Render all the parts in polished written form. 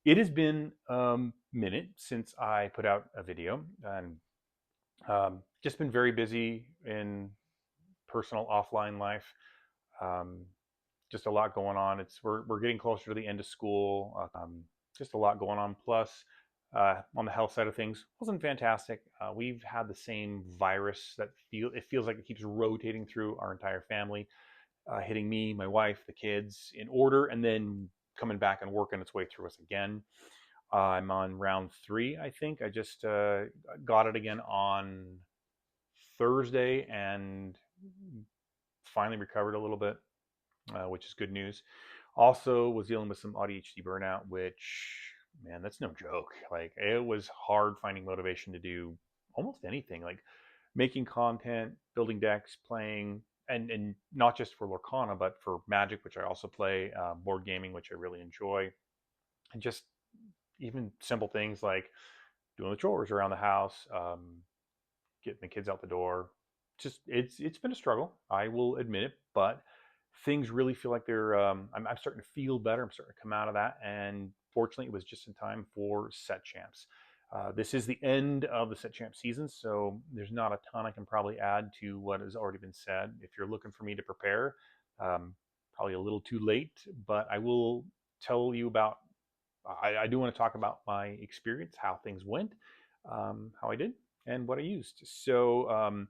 It has been a minute since I put out a video, and just been very busy in personal offline life. Um, just a lot going on. We're getting closer to the end of school. Just a lot going on. Plus, on the health side of things, wasn't fantastic. We've had the same virus that it feels like it keeps rotating through our entire family, hitting me, my wife, the kids in order, and then coming back and working its way through us again. I'm on round three, I think. I just got it again on Thursday and finally recovered a little bit, which is good news. Also, was dealing with some ADHD burnout, which, man, that's no joke. Like, it was hard finding motivation to do almost anything, like making content, building decks, playing, and not just for Lorcana, but for Magic, which I also play, board gaming, which I really enjoy, and just even simple things like doing the chores around the house, getting the kids out the door. Just it's been a struggle. I will admit it, but things really feel like they're. I'm starting to feel better. I'm starting to come out of that, and fortunately, it was just in time for set champs. This is the end of the set champ season, so there's not a ton I can probably add to what has already been said. If you're looking for me to prepare, probably a little too late, but I will tell you about. I do want to talk about my experience, how things went, how I did, and what I used. So,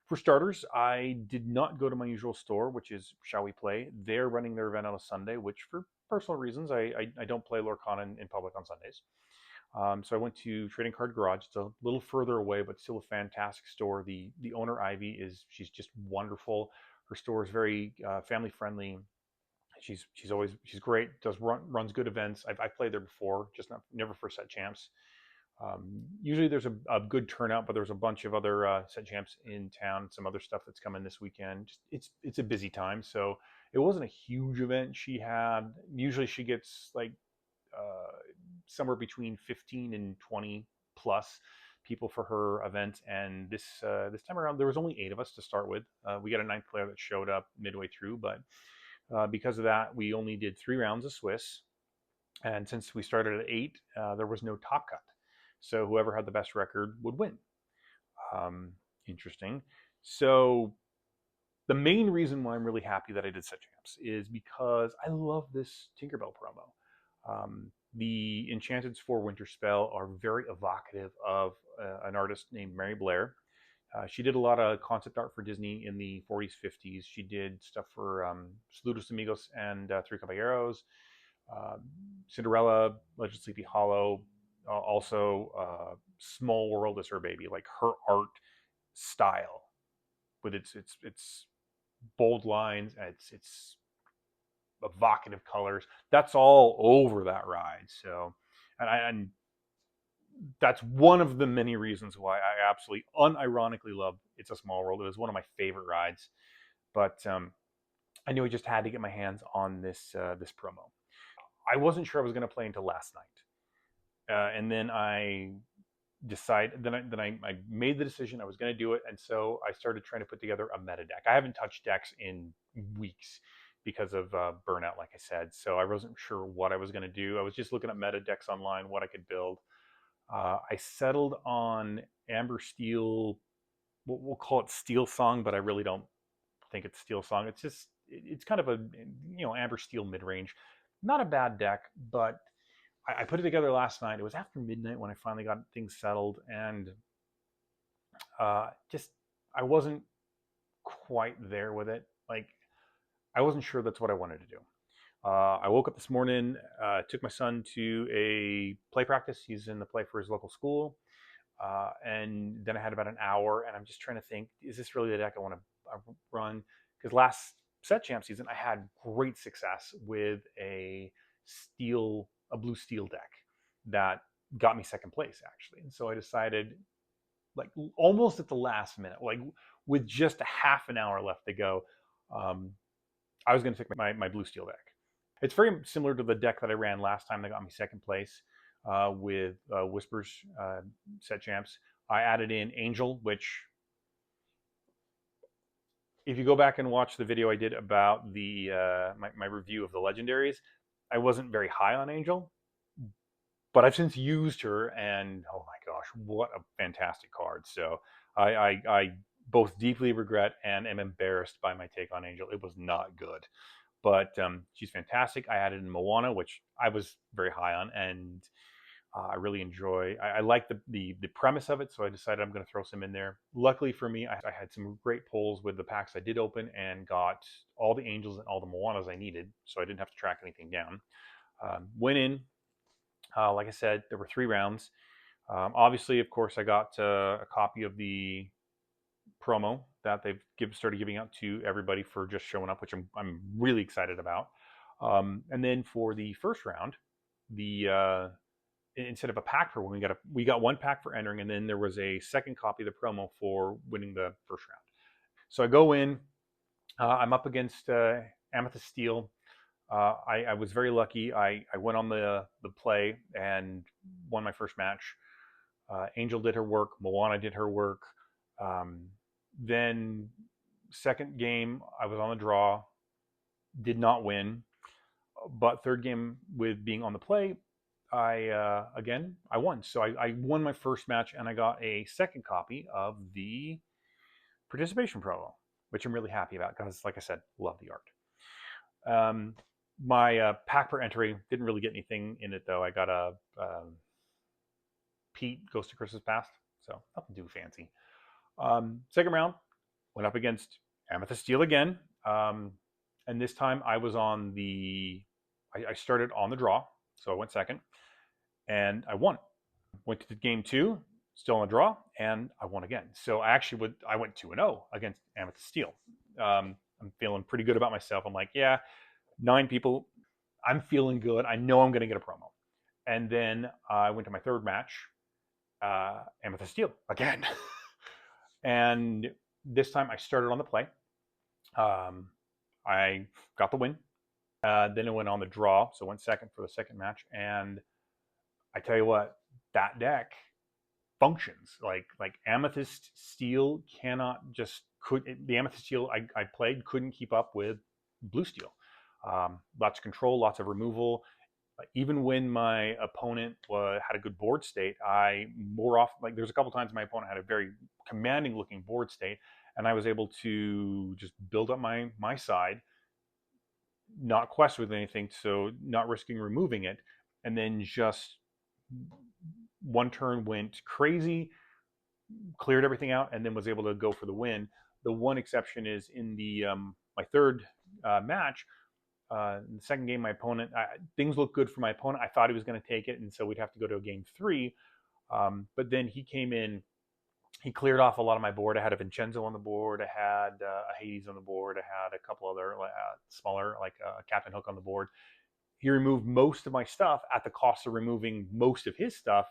for starters, I did not go to my usual store, which is Shall We Play. They're running their event on a Sunday, which for personal reasons, I don't play Lorcana in public on Sundays. So I went to Trading Card Garage. It's a little further away, but still a fantastic store. The owner Ivy she's just wonderful. Her store is very family friendly. She's great. Runs good events. I've played there before, just never for set champs. Usually there's a good turnout, but there's a bunch of other set champs in town. Some other stuff that's coming this weekend. Just it's a busy time, so it wasn't a huge event. She had usually she gets like uh, somewhere between 15 and 20 plus people for her event, and this time around there was only 8 of us to start with. We got a ninth player that showed up midway through, but because of that, we only did 3 rounds of Swiss. And since we started at 8, there was no top cut. So whoever had the best record would win. Um, Interesting. So the main reason why I'm really happy that I did set champs is because I love this Tinkerbell promo. The Enchanted's Four Winter Spell are very evocative of an artist named Mary Blair. She did a lot of concept art for Disney in the 40s, 50s. She did stuff for Saludos Amigos and Three Caballeros, uh, Cinderella, Legend of Sleepy Hollow. Also, Small World is her baby. Like her art style with its bold lines, its evocative colors. That's all over that ride. So, and that's one of the many reasons why I absolutely unironically love It's a Small World. It was one of my favorite rides, but I knew I just had to get my hands on this promo. I wasn't sure I was going to play until last night, and then I decided. Then I made the decision I was going to do it, and so I started trying to put together a meta deck. I haven't touched decks in weeks because of burnout, like I said. So I wasn't sure what I was going to do. I was just looking at meta decks online, what I could build. I settled on Amber Steel. We'll call it Steel Song, but I really don't think it's Steel Song. It's kind of a Amber Steel mid range. Not a bad deck, but I put it together last night. It was after midnight when I finally got things settled, and just I wasn't quite there with it. Like I wasn't sure that's what I wanted to do. I woke up this morning, took my son to a play practice. He's in the play for his local school. And then I had about an hour, and I'm just trying to think: is this really the deck I want to run? Because last set champ season, I had great success with a blue steel deck that got me second place actually. And so I decided, like almost at the last minute, like with just a half an hour left to go, um, I was going to take my blue steel deck. It's very similar to the deck that I ran last time that got me second place with Whispers set champs. I added in Angel, which if you go back and watch the video I did about my review of the legendaries, I wasn't very high on Angel, but I've since used her, and oh my gosh, what a fantastic card! So I both deeply regret and am embarrassed by my take on Angel. It was not good, but she's fantastic. I added in Moana, which I was very high on, and I really enjoy. I like the premise of it, so I decided I'm going to throw some in there. Luckily for me, I had some great pulls with the packs I did open, and got all the Angels and all the Moanas I needed, so I didn't have to track anything down. Went in, like I said, there were 3 rounds. Obviously, of course, I got a copy of the promo that they've started giving out to everybody for just showing up, which I'm really excited about. And then for the first round, the instead of a pack for winning, we got 1 pack for entering, and then there was a second copy of the promo for winning the first round. So I go in, I'm up against Amethyst Steel. I was very lucky. I went on the play and won my first match. Angel did her work. Moana did her work. Then second game, I was on the draw. Did not win. But third game, with being on the play, I won. So I won my first match, and I got a second copy of the participation promo, which I'm really happy about because, like I said, love the art. My pack per entry didn't really get anything in it though. I got a Pete Ghost of Christmas Past, so nothing too fancy. Second round, went up against Amethyst Steel again, and this time I was on the. I started on the draw, so I went second, and I won. Went to game 2, still on the draw, and I won again. So I went 2-0 against Amethyst Steel. I'm feeling pretty good about myself. I'm like, yeah, 9 people. I'm feeling good. I know I'm going to get a promo. And then I went to my third match, Amethyst Steel again. And this time I started on the play. I got the win. Then it went on the draw, so went second for the second match. And I tell you what, that deck functions like Amethyst Steel cannot just the Amethyst Steel I played couldn't keep up with Blue Steel. Lots of control, lots of removal. Even when my opponent had a good board state, I more often, like, there's a couple times my opponent had a very commanding looking board state, and I was able to just build up my side, not quest with anything, so not risking removing it, and then just one turn went crazy, cleared everything out, and then was able to go for the win. The one exception is in the my third match. In the second game, my opponent, things looked good for my opponent. I thought he was going to take it, and so we'd have to go to a game 3. But then he came in, he cleared off a lot of my board. I had a Vincenzo on the board. I had a Hades on the board. I had a couple other smaller, like Captain Hook on the board. He removed most of my stuff at the cost of removing most of his stuff.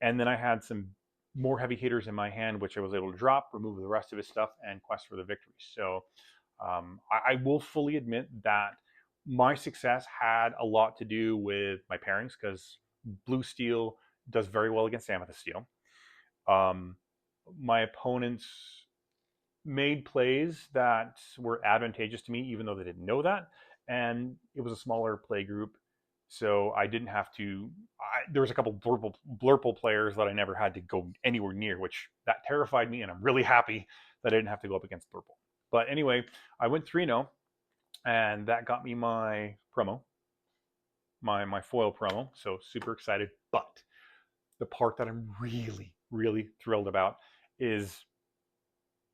And then I had some more heavy hitters in my hand, which I was able to drop, remove the rest of his stuff, and quest for the victory. So I will fully admit that my success had a lot to do with my pairings, because Blue Steel does very well against Amethyst Steel. My opponents made plays that were advantageous to me, even though they didn't know that. And it was a smaller play group, so I didn't have to. There was a couple blurple players that I never had to go anywhere near, which that terrified me, and I'm really happy that I didn't have to go up against blurple. But anyway, I went 3-0, and that got me my promo, my foil promo. So super excited. But the part that I'm really thrilled about is,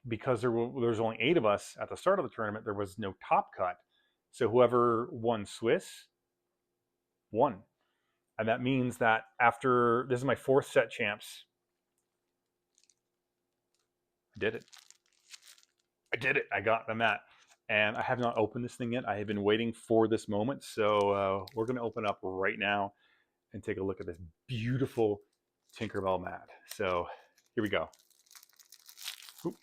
because there's only 8 of us at the start of the tournament, there was no top cut. So whoever won Swiss won. And that means that after, this is my 4th set champs. I did it. I got the mat. And I have not opened this thing yet. I have been waiting for this moment. So we're going to open up right now and take a look at this beautiful Tinkerbell mat. So here we go. Oop.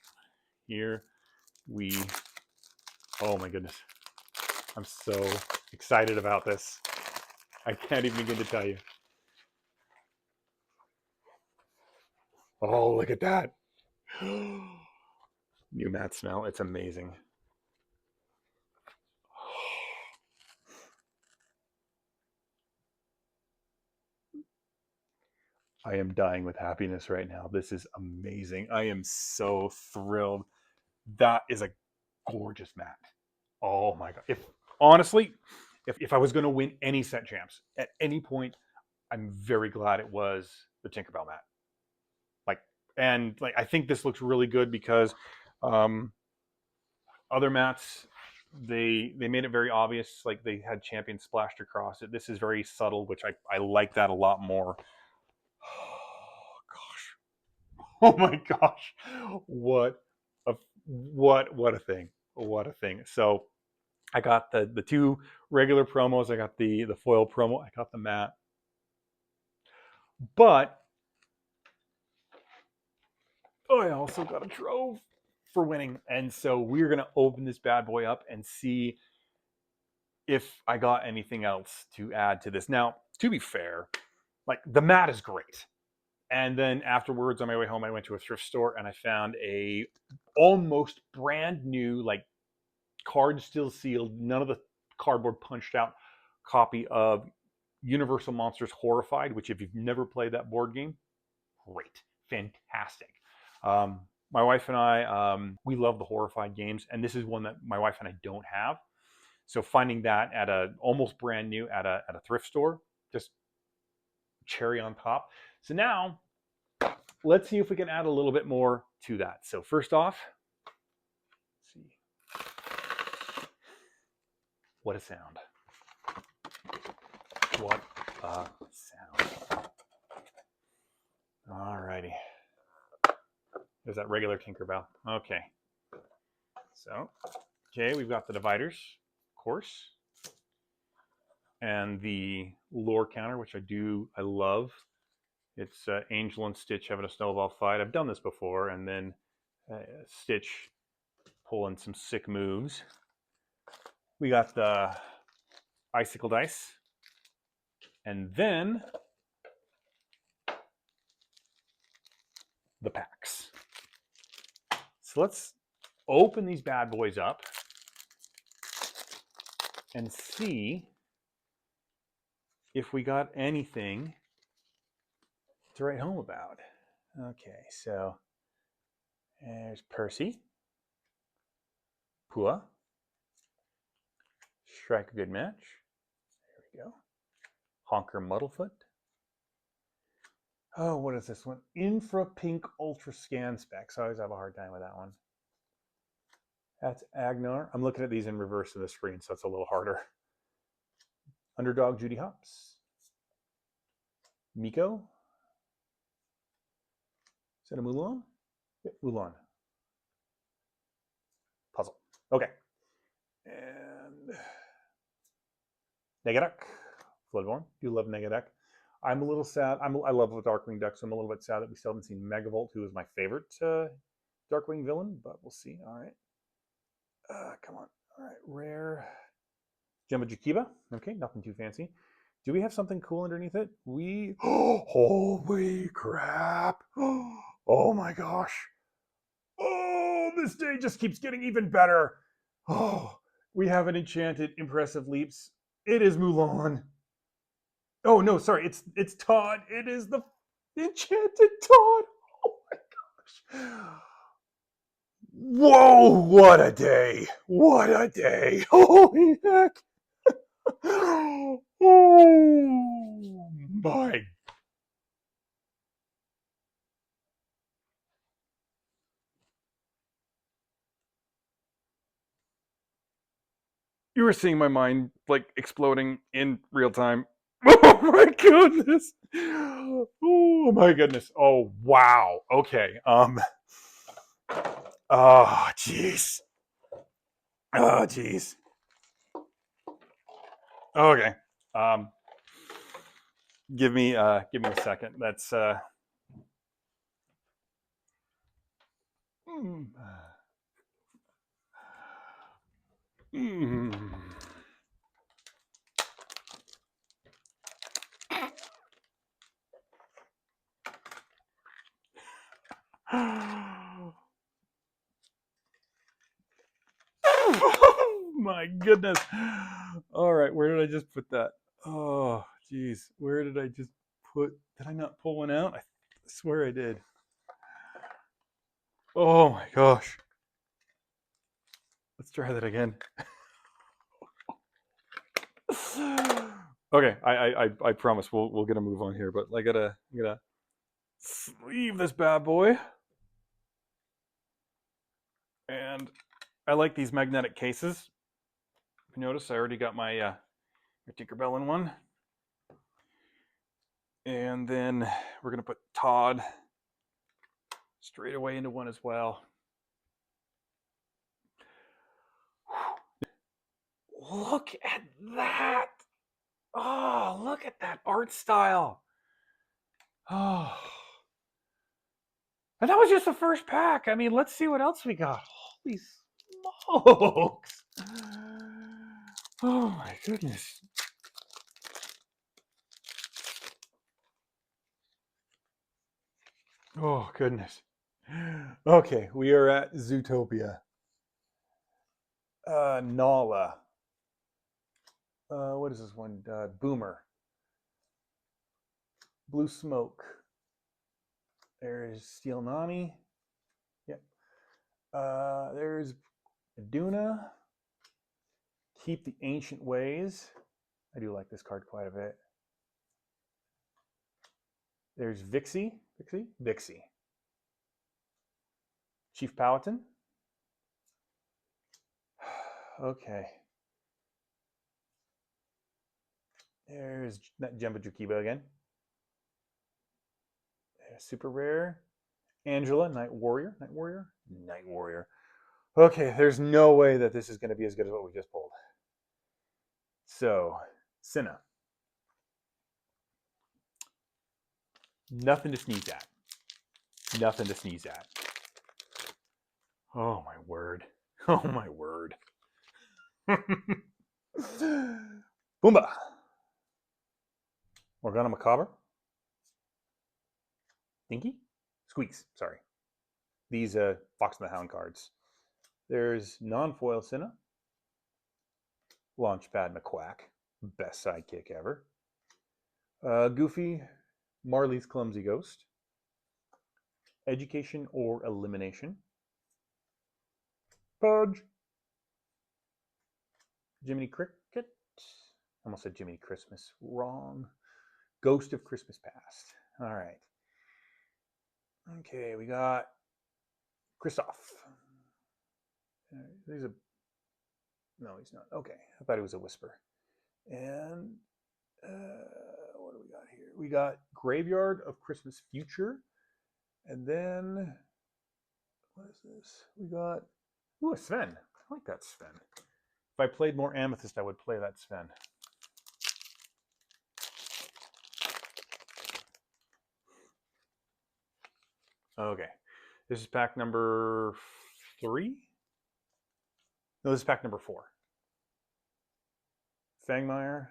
Here we, oh my goodness. I'm so excited about this. I can't even begin to tell you. Oh, look at that. New mat smell. It's amazing. I am dying with happiness right now. This is amazing. I am so thrilled. That is a gorgeous mat. Oh my god. If honestly, if I was going to win any set champs at any point, I'm very glad it was the Tinkerbell mat. Like, and like I think this looks really good because um, other mats they made it very obvious, like they had champions splashed across it. This is very subtle, which I like that a lot more. Oh gosh. Oh my gosh. What a what a thing. What a thing. So I got the two regular promos, I got the foil promo, I got the mat. But I also got a trove for winning. And so we're gonna open this bad boy up and see if I got anything else to add to this. Now, to be fair, like the mat is great. And then afterwards, on my way home, I went to a thrift store and I found a almost brand new, like card still sealed, none of the cardboard punched out copy of Universal Monsters Horrified. Which, if you've never played that board game, great, fantastic. My wife and I, we love the Horrified games, and this is one that my wife and I don't have. So finding that at a almost brand new at a thrift store, just cherry on top. So now let's see if we can add a little bit more to that. So first off, let's see. What a sound. What a sound. Alrighty. There's that regular Tinkerbell. Okay. So, okay, we've got the dividers, of course. And the Lorcana, which I love. It's Angel and Stitch having a snowball fight. I've done this before, and then Stitch pulling some sick moves. We got the icicle dice, and then the packs. So let's open these bad boys up and see if we got anything to write home about. Okay, so there's Percy, Pua, Strike a Good Match. There we go. Honker Muddlefoot. Oh, what is this one? Infra Pink Ultra Scan Specs. I always have a hard time with that one. That's Agnar. I'm looking at these in reverse of the screen, so it's a little harder. Underdog Judy Hopps. Miko. Is that a Mulan? Yeah, Mulan. Puzzle. Okay. And Negaduck. Floodborn. Do love Negaduck. I'm a little sad. I love the Darkwing Duck, so I'm a little bit sad that we still haven't seen Megavolt, who is my favorite Darkwing villain, but we'll see. All right. Come on. All right. Rare. Jumbo Jakiba. Okay, nothing too fancy. Do we have something cool underneath it? Holy crap. Oh my gosh. Oh, this day just keeps getting even better. Oh, we have an enchanted Impressive Leaps. It is Mulan. Oh no, sorry, it's Todd. It is the enchanted Todd. Oh my gosh. Whoa, what a day. What a day. Holy heck. Oh my. You were seeing my mind like exploding in real time. Oh my goodness. Oh my goodness. Oh wow. Okay. Oh jeez. Oh jeez. Okay. Um give me a second. That's mm, mm. Oh my goodness. All right, where did I just put that? Oh, geez. Where did I just Did I not pull one out? I swear I did. Oh my gosh. Let's try that again. Okay, I promise we'll get a move on here, but I gotta sleeve this bad boy. And I like these magnetic cases. If you notice, I already got my Tinkerbell in one. And then we're gonna put Todd straight away into one as well. Look at that! Oh, look at that art style! Oh. And that was just the first pack. I mean, let's see what else we got. Holy smokes! Oh my goodness. Oh goodness. Okay, we are at Zootopia. Nala. What is this one? Boomer. Blue Smoke. There's Steel Nani. Yep. There's Aduna. Keep the Ancient Ways. I do like this card quite a bit. There's Vixie. Vixie. Chief Powhatan. Okay. There's that Jumbo Jukiba again. There's super rare. Angela, Night Warrior. Okay, there's no way that this is going to be as good as what we just pulled. So, Cinna. Nothing to sneeze at. Oh my word. Oh my word. Boomba. Morgana Macabre. Dinky? Squeaks, sorry. These Fox and the Hound cards. There's non-foil Cinna. Launchpad McQuack. Best sidekick ever. Goofy. Marley's Clumsy Ghost. Education or Elimination. Pudge. Jiminy Cricket. Almost said Jiminy Christmas. Wrong. Ghost of Christmas Past. All right. Okay, we got Kristoff. There's a... No, he's not. Okay, I thought he was a Whisper. And what do we got here? We got Graveyard of Christmas Future. And then, what is this? We got, ooh, a Sven. I like that Sven. If I played more Amethyst, I would play that Sven. Okay. This is pack number 3? No, this is pack number 4. Fangmeyer.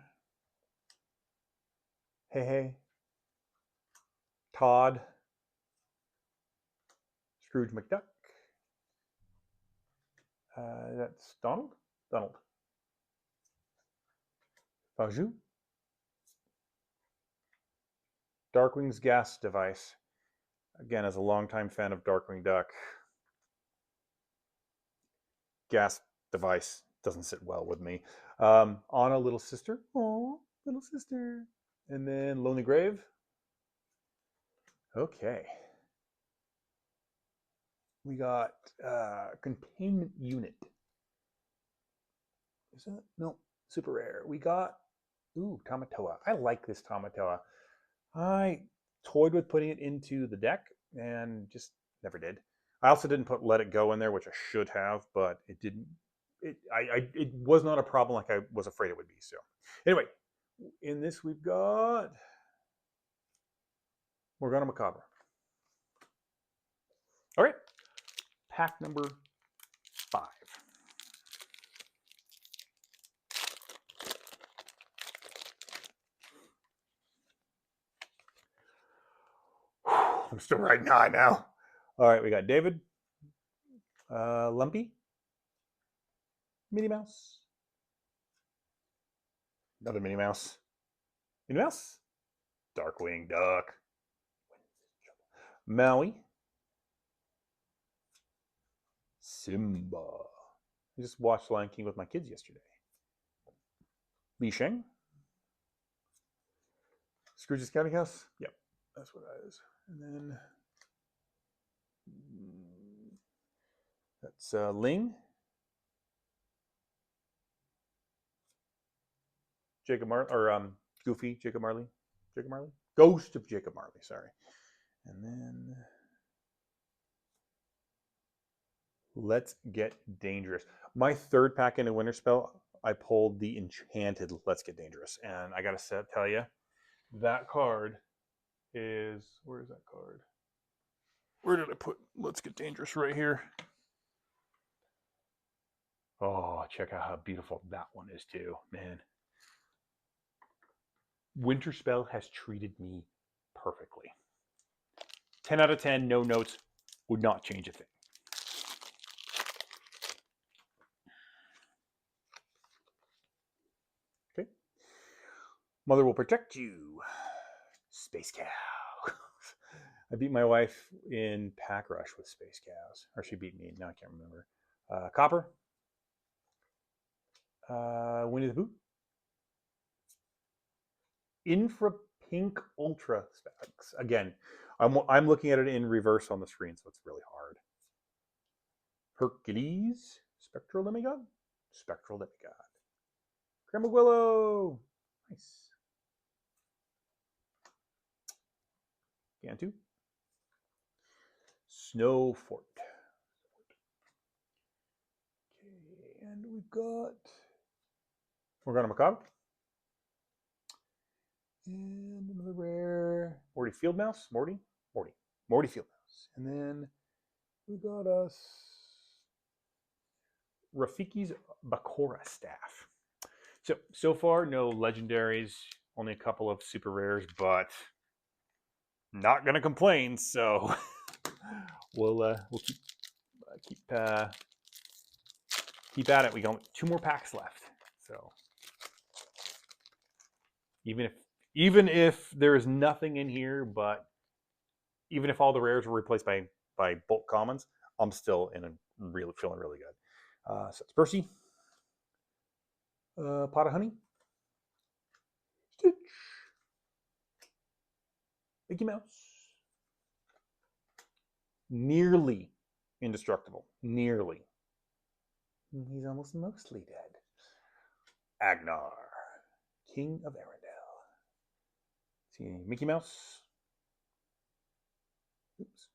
Hey. Todd. Scrooge McDuck. That's Donald. Bajou. Darkwing's gas device. Again, as a longtime fan of Darkwing Duck, gas device doesn't sit well with me. Anna, Little Sister. Oh, Little Sister. And then Lonely Grave. Okay. We got Containment Unit. Is that? No, super rare. We got, ooh, Tamatoa. I like this Tamatoa. I toyed with putting it into the deck and just never did. I also didn't put Let It Go in there, which I should have, but it didn't. It was not a problem like I was afraid it would be. So anyway, in this we've got Morgana Macabre. All right, pack number 5. I'm still riding high now. All right, we got David, Lumpy, Minnie Mouse, another Minnie Mouse, Darkwing Duck. Maui. Simba. I just watched Lion King with my kids yesterday. Li Sheng. Scrooge's Counting House. Yep, that's what that is. And then that's Ling. Jacob Marley, or Goofy, Jacob Marley. Jacob Marley? Ghost of Jacob Marley, sorry. And then Let's Get Dangerous. My third pack in a winter spell, I pulled the Enchanted Let's Get Dangerous. And I got to tell you, that card is, where is that card? Where did I put Let's Get Dangerous? Right here. Oh, check out how beautiful that one is too, man. Winter Spell has treated me perfectly. 10 out of 10, no notes, would not change a thing. Okay. Mother will protect you. Space Cow. I beat my wife in Pack Rush with Space Cows. Or she beat me, now I can't remember. Copper. Winnie the Pooh. Infra Pink Ultra specs. Again, I'm looking at it in reverse on the screen, so it's really hard. Hercules. Spectral Demigod. Spectral Demigod. Kremagwillow. Nice. Gantu. Snow Fort. Okay, and we've got Morgana Macabre. And another rare. Morty Field Mouse. Morty Field Mouse. And then we got us Rafiki's Bakura Staff. So far, no legendaries, only a couple of super rares, but not gonna complain. So we'll keep at it. We got 2 more packs left. So even if there is nothing in here, but even if all the rares were replaced by bulk commons, I'm still feeling really good. So it's Percy. Pot of Honey. Stitch. Mickey Mouse. Nearly indestructible. Nearly. He's almost mostly dead. Agnar. King of Arendelle. See, Mickey Mouse. Oops.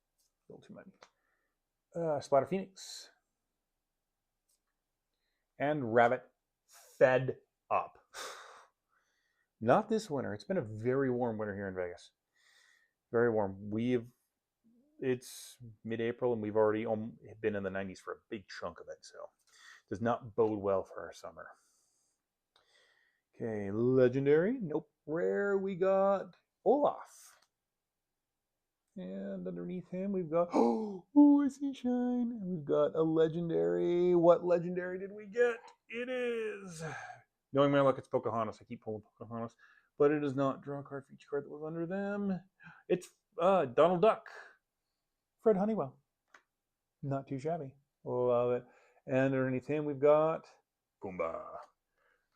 A little too many. Splatter Phoenix. And Rabbit Fed Up. Not this winter. It's been a very warm winter here in Vegas. Very warm. It's mid-April and we've already been in the 90s for a big chunk of it, so does not bode well for our summer. Okay, legendary. Nope. Rare, we got Olaf. And underneath him, we've got, oh, I see shine. We've got a legendary. What legendary did we get? It is, knowing my luck, it's Pocahontas. I keep pulling Pocahontas, but it is not. Draw a card for each card that was under them. It's Donald Duck. Fred Honeywell. Not too shabby. Love it. And underneath him, we've got Pumbaa.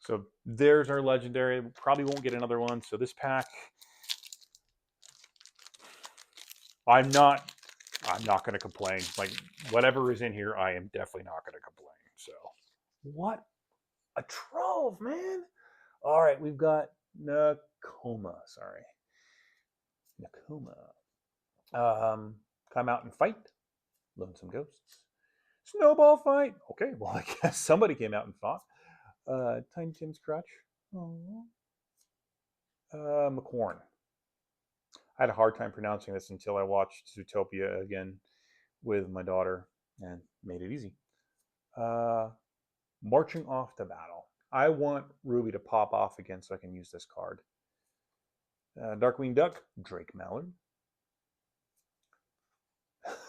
So there's our legendary. Probably won't get another one. So this pack, I'm not going to complain. Like, whatever is in here, I am definitely not going to complain. So, what a trove, man. All right, we've got Nakoma. Sorry. Nakoma. Come out and fight. Lonesome Ghosts. Snowball fight. Okay, well, I guess somebody came out and fought. Tiny Tim's Crutch. McCorn. I had a hard time pronouncing this until I watched Zootopia again with my daughter and made it easy. Marching Off to Battle. I want Ruby to pop off again so I can use this card. Darkwing Duck. Drake Mallard.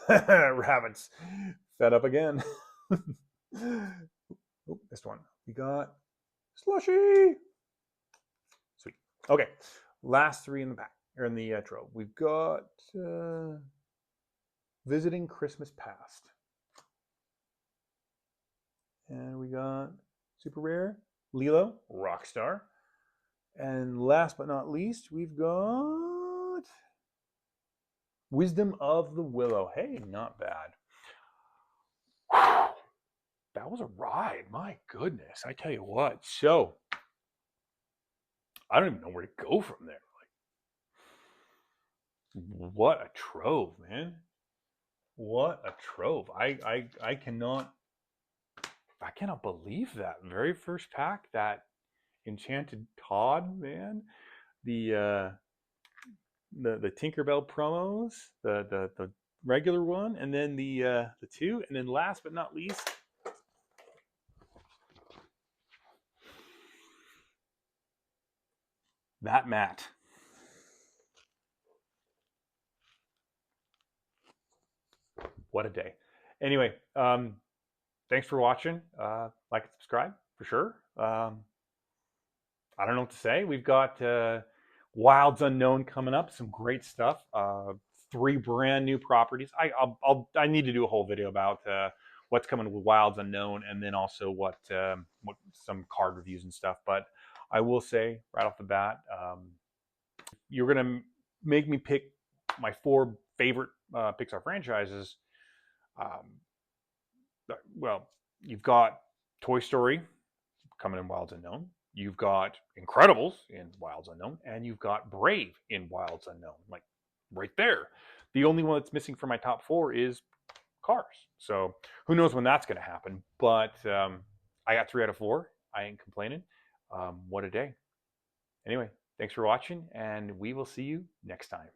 Rabbits. Fed up again. Oh, this one. We got Slushy. Sweet. Okay. Last 3 in the pack. or in the trove. We've got Visiting Christmas Past. And we got super rare, Lilo, Rockstar. And last but not least, we've got Wisdom of the Willow. Hey, not bad. That was a ride. My goodness. I tell you what. So, I don't even know where to go from there. Like, what a trove, man. What a trove. I cannot believe that. Very first pack, that Enchanted Todd, man. The the Tinkerbell promos, the regular one, and then the two, and then last but not least, that mat. What a day. Anyway, thanks for watching. Like and subscribe for sure. I don't know what to say. We've got Wilds Unknown coming up. Some great stuff. 3 brand new properties. I need to do a whole video about what's coming with Wilds Unknown, and then also what some card reviews and stuff. But I will say right off the bat, you're gonna make me pick my 4 favorite Pixar franchises. Well, you've got Toy Story coming in Wilds Unknown. You've got Incredibles in Wilds Unknown, and you've got Brave in Wilds Unknown. Like right there. The only one that's missing from my top 4 is Cars. So who knows when that's going to happen? But I got 3 out of 4. I ain't complaining. What a day. Anyway, thanks for watching, and we will see you next time.